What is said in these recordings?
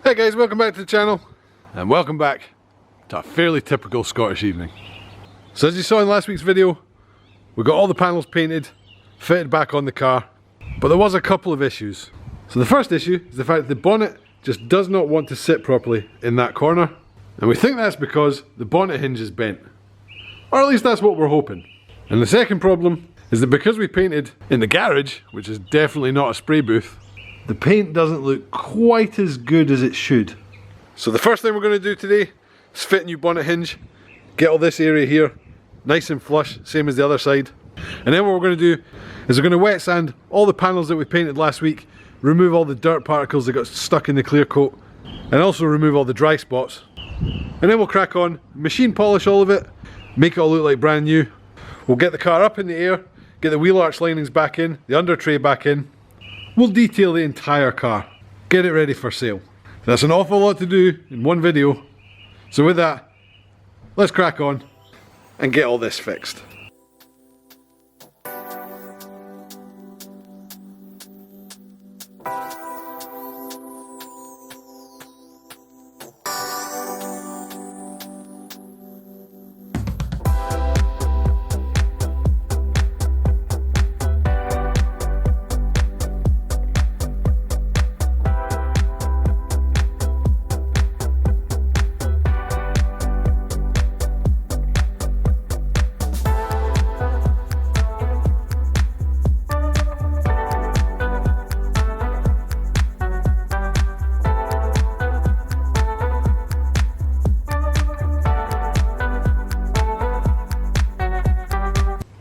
Hey guys, welcome back to the channel and welcome back to a fairly typical Scottish evening. So as you saw in last week's video, we got all the panels painted, fitted back on the car, but there was a couple of issues. So the first issue is the fact that the bonnet just does not want to sit properly in that corner, and we think that's because the bonnet hinge is bent, or at least that's what we're hoping. And the second problem is that because we painted in the garage, which is definitely not a spray booth, the paint doesn't look quite as good as it should. So the first thing we're going to do today is fit a new bonnet hinge, get all this area here nice and flush, same as the other side. And then what we're going to do is we're going to wet sand all the panels that we painted last week, remove all the dirt particles that got stuck in the clear coat, and also remove all the dry spots. And then we'll crack on, machine polish all of it, make it all look like brand new. We'll get the car up in the air, get the wheel arch linings back in, the under tray back in. We'll detail the entire car, get it ready for sale. That's an awful lot to do in one video. So with that, let's crack on and get all this fixed.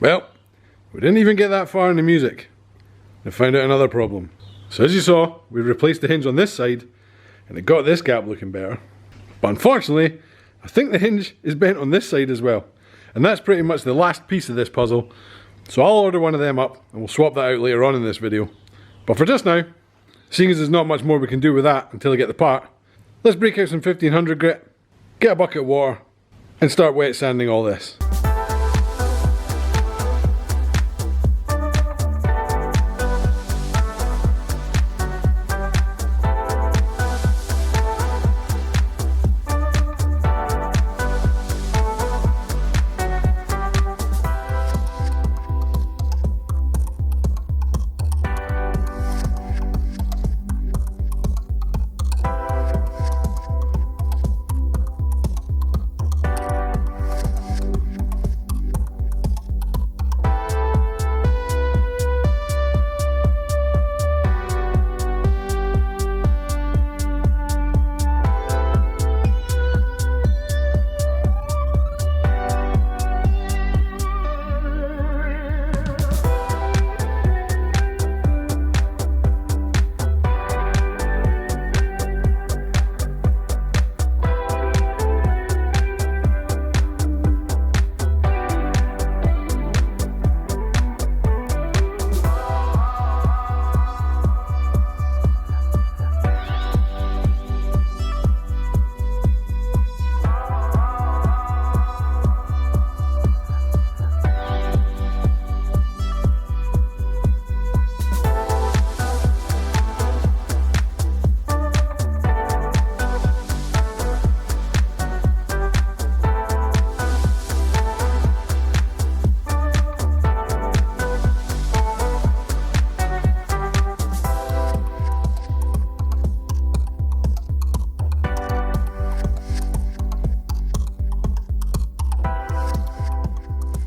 Well, we didn't even get that far in the music and found out another problem. So as you saw, we replaced the hinge on this side and it got this gap looking better. But unfortunately, I think the hinge is bent on this side as well. And that's pretty much the last piece of this puzzle. So I'll order one of them up and we'll swap that out later on in this video. But for just now, seeing as there's not much more we can do with that until I get the part, let's break out some 1500 grit, get a bucket of water and start wet sanding all this.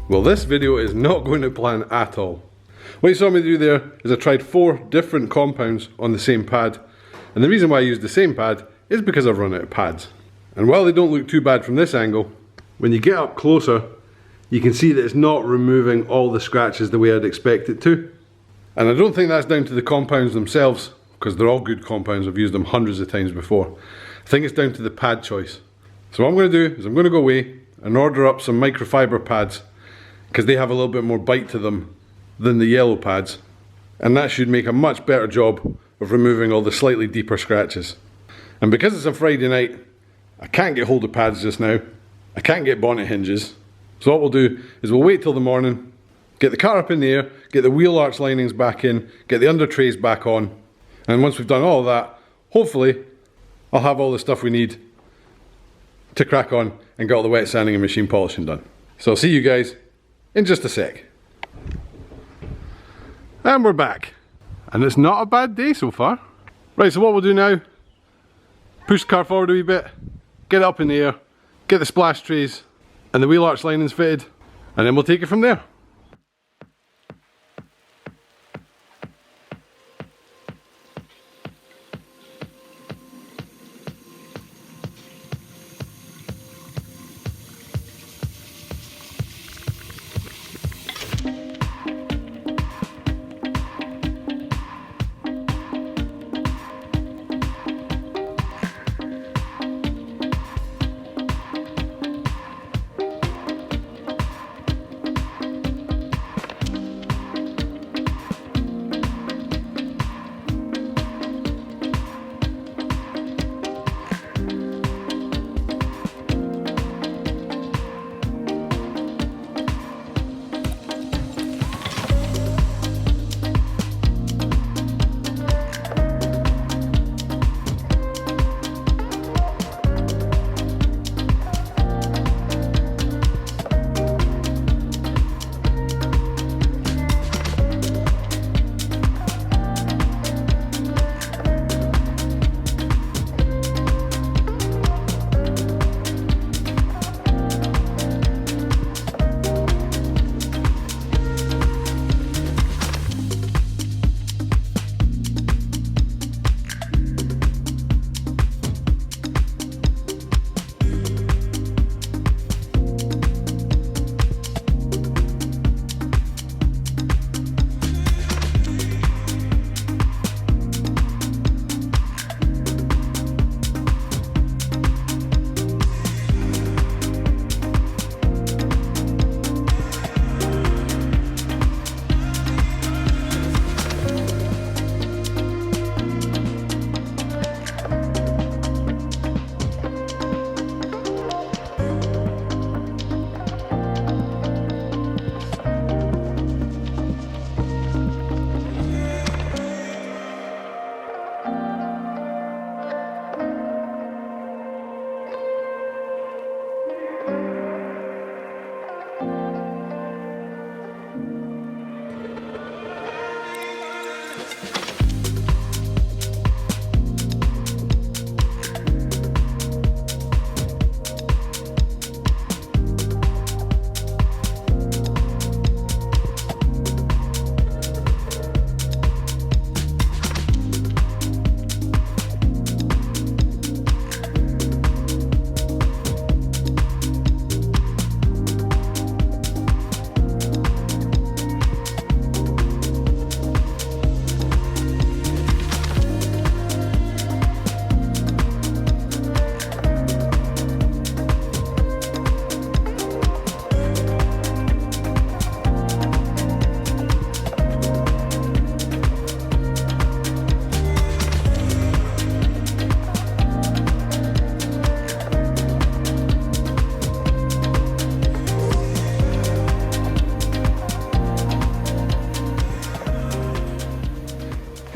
Well, this video is not going to plan at all. What you saw me do there is I tried 4 different compounds on the same pad, and the reason why I used the same pad is because I've run out of pads. And while they don't look too bad from this angle, when you get up closer you can see that it's not removing all the scratches the way I'd expect it to. And I don't think that's down to the compounds themselves, because they're all good compounds, I've used them hundreds of times before. I think it's down to the pad choice. So what I'm going to do is I'm going to go away and order up some microfiber pads, because they have a little bit more bite to them than the yellow pads, and that should make a much better job of removing all the slightly deeper scratches. And because it's a Friday night, I can't get hold of pads just now, I can't get bonnet hinges, so what we'll do is we'll wait till the morning, get the car up in the air, get the wheel arch linings back in, get the under trays back on, and once we've done all of that, hopefully I'll have all the stuff we need to crack on and get all the wet sanding and machine polishing done. So I'll see you guys in just a sec. And we're back. And it's not a bad day so far. Right, so what we'll do now, push the car forward a wee bit, get it up in the air, get the splash trays and the wheel arch linings fitted, and then we'll take it from there.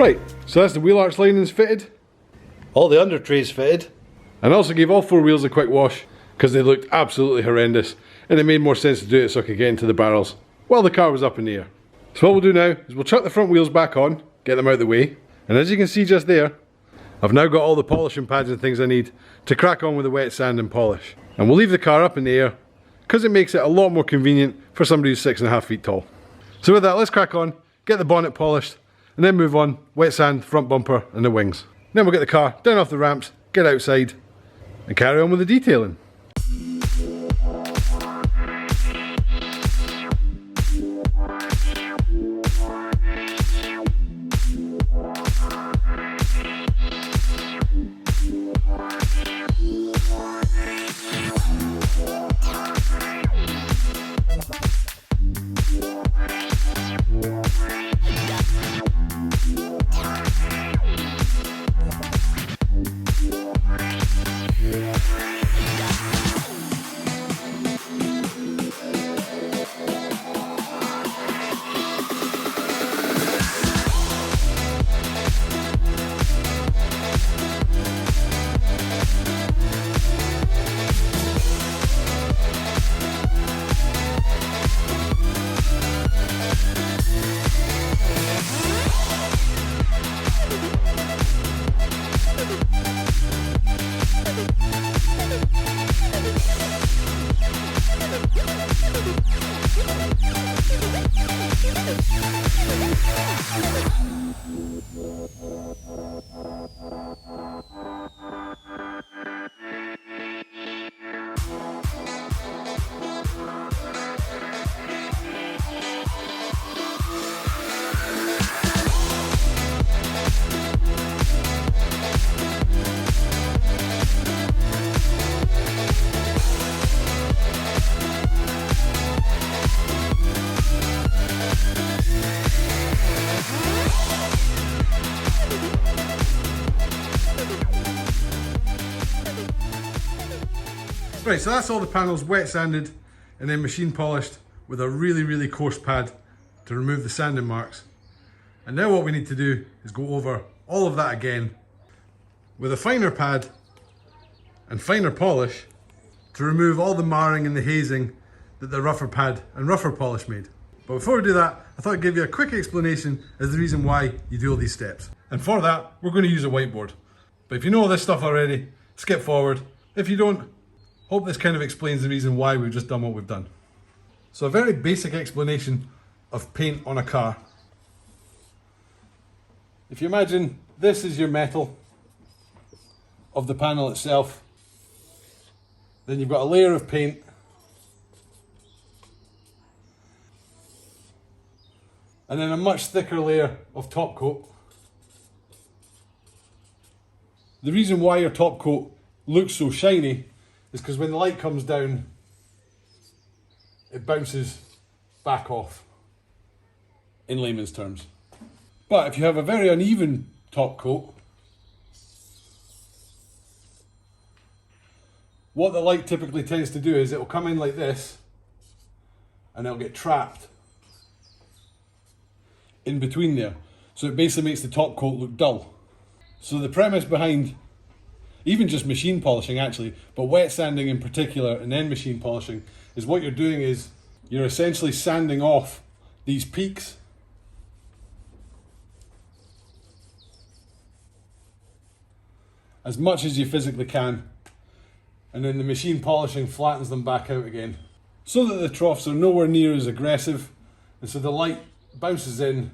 Right, so that's the wheel arch linings fitted, all the under trays fitted, and I also gave all four wheels a quick wash because they looked absolutely horrendous and it made more sense to do it so I could get into the barrels while the car was up in the air. So what we'll do now is we'll chuck the front wheels back on, get them out of the way, and as you can see just there, I've now got all the polishing pads and things I need to crack on with the wet sand and polish. And we'll leave the car up in the air because it makes it a lot more convenient for somebody who's 6.5 feet tall. So with that, let's crack on, get the bonnet polished, and then move on, wet sand, front bumper and the wings. Then we'll get the car down off the ramps, get outside and carry on with the detailing. Right, so that's all the panels wet sanded and then machine polished with a really, really coarse pad to remove the sanding marks. And now what we need to do is go over all of that again with a finer pad and finer polish to remove all the marring and the hazing that the rougher pad and rougher polish made. But before we do that, I thought I'd give you a quick explanation as the reason why you do all these steps. And for that, we're going to use a whiteboard. But if you know all this stuff already, skip forward. If you don't, hope this kind of explains the reason why we've just done what we've done. So a very basic explanation of paint on a car. If you imagine this is your metal of the panel itself, then you've got a layer of paint, and then a much thicker layer of top coat. The reason why your top coat looks so shiny is because when the light comes down, it bounces back off, in layman's terms. But if you have a very uneven top coat, what the light typically tends to do is it will come in like this and it'll get trapped in between there. So it basically makes the top coat look dull. So the premise behind even just machine polishing actually, but wet sanding in particular and then machine polishing, is what you're doing is you're essentially sanding off these peaks as much as you physically can, and then the machine polishing flattens them back out again so that the troughs are nowhere near as aggressive, and so the light bounces in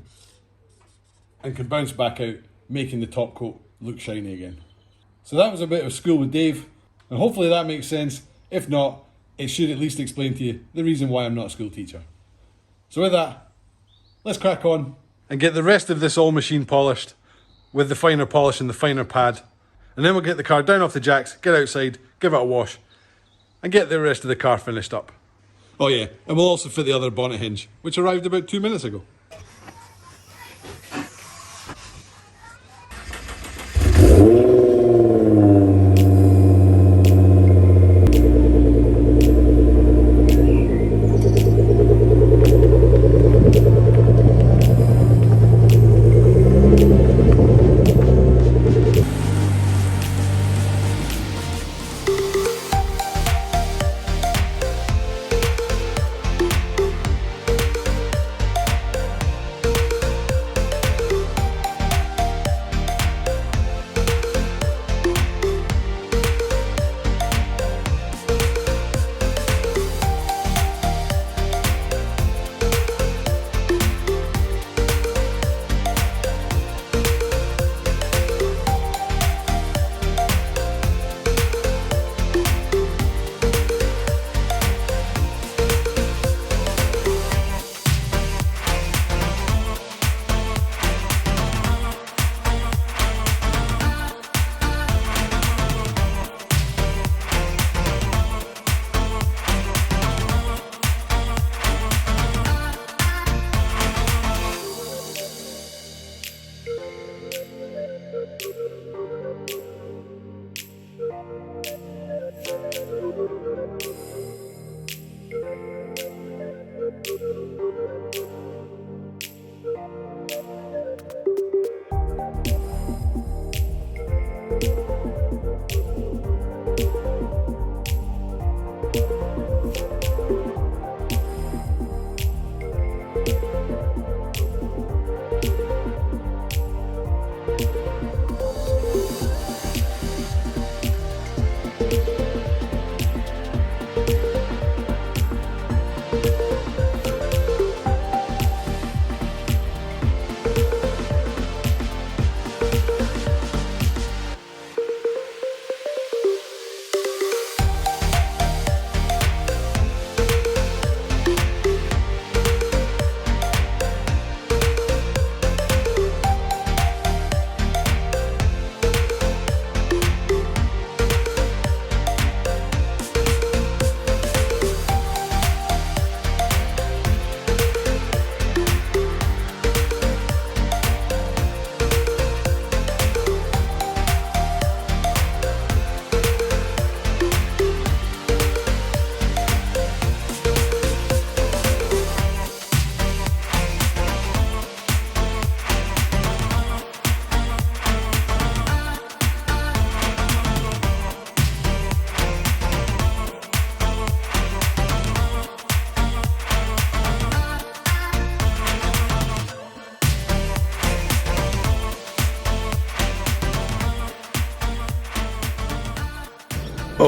and can bounce back out, making the top coat look shiny again. So that was a bit of school with Dave, and hopefully that makes sense. If not, it should at least explain to you the reason why I'm not a school teacher. So with that, let's crack on and get the rest of this all machine polished with the finer polish and the finer pad. And then we'll get the car down off the jacks, get outside, give it a wash, and get the rest of the car finished up. Oh yeah, and we'll also fit the other bonnet hinge, which arrived about 2 minutes ago.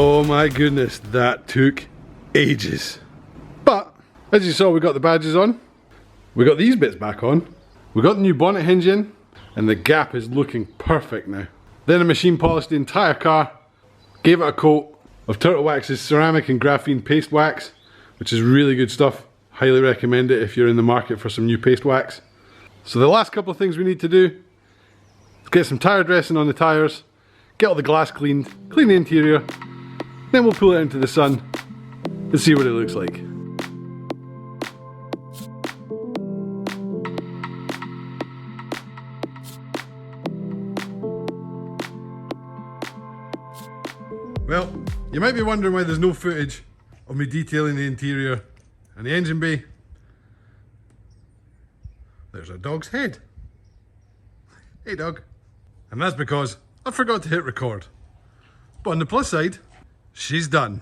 Oh my goodness, that took ages. But, as you saw, we got the badges on. We got these bits back on. We got the new bonnet hinge in, and the gap is looking perfect now. Then I machine polished the entire car, gave it a coat of Turtle Wax's ceramic and graphene paste wax, which is really good stuff. Highly recommend it if you're in the market for some new paste wax. So the last couple of things we need to do is get some tyre dressing on the tyres, get all the glass cleaned, clean the interior, then we'll pull it into the sun and see what it looks like. Well, you might be wondering why there's no footage of me detailing the interior and the engine bay. There's a dog's head. Hey dog. And that's because I forgot to hit record. But on the plus side, she's done.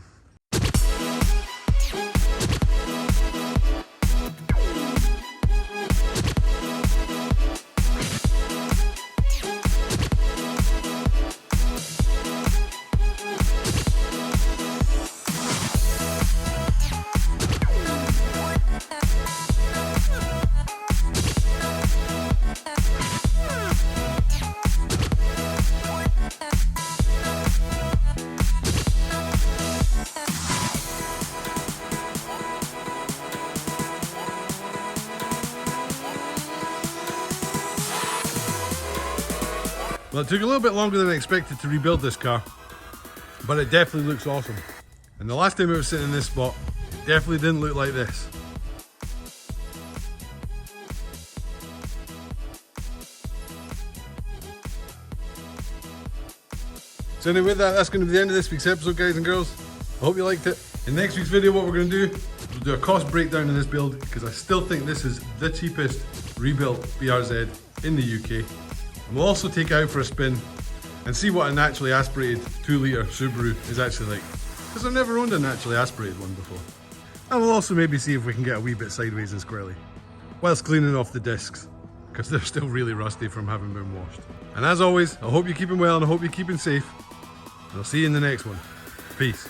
Well, it took a little bit longer than I expected to rebuild this car, but it definitely looks awesome. And the last time it was sitting in this spot, it definitely didn't look like this. So anyway, with that, that's going to be the end of this week's episode, guys and girls. I hope you liked it. In next week's video, what we're going to do, we'll do a cost breakdown of this build, because I still think this is the cheapest rebuilt BRZ in the UK. And we'll also take it out for a spin and see what a naturally aspirated 2-litre Subaru is actually like. Because I've never owned a naturally aspirated one before. And we'll also maybe see if we can get a wee bit sideways and squirrely, whilst cleaning off the discs, because they're still really rusty from having been washed. And as always, I hope you're keeping well and I hope you're keeping safe. And I'll see you in the next one. Peace.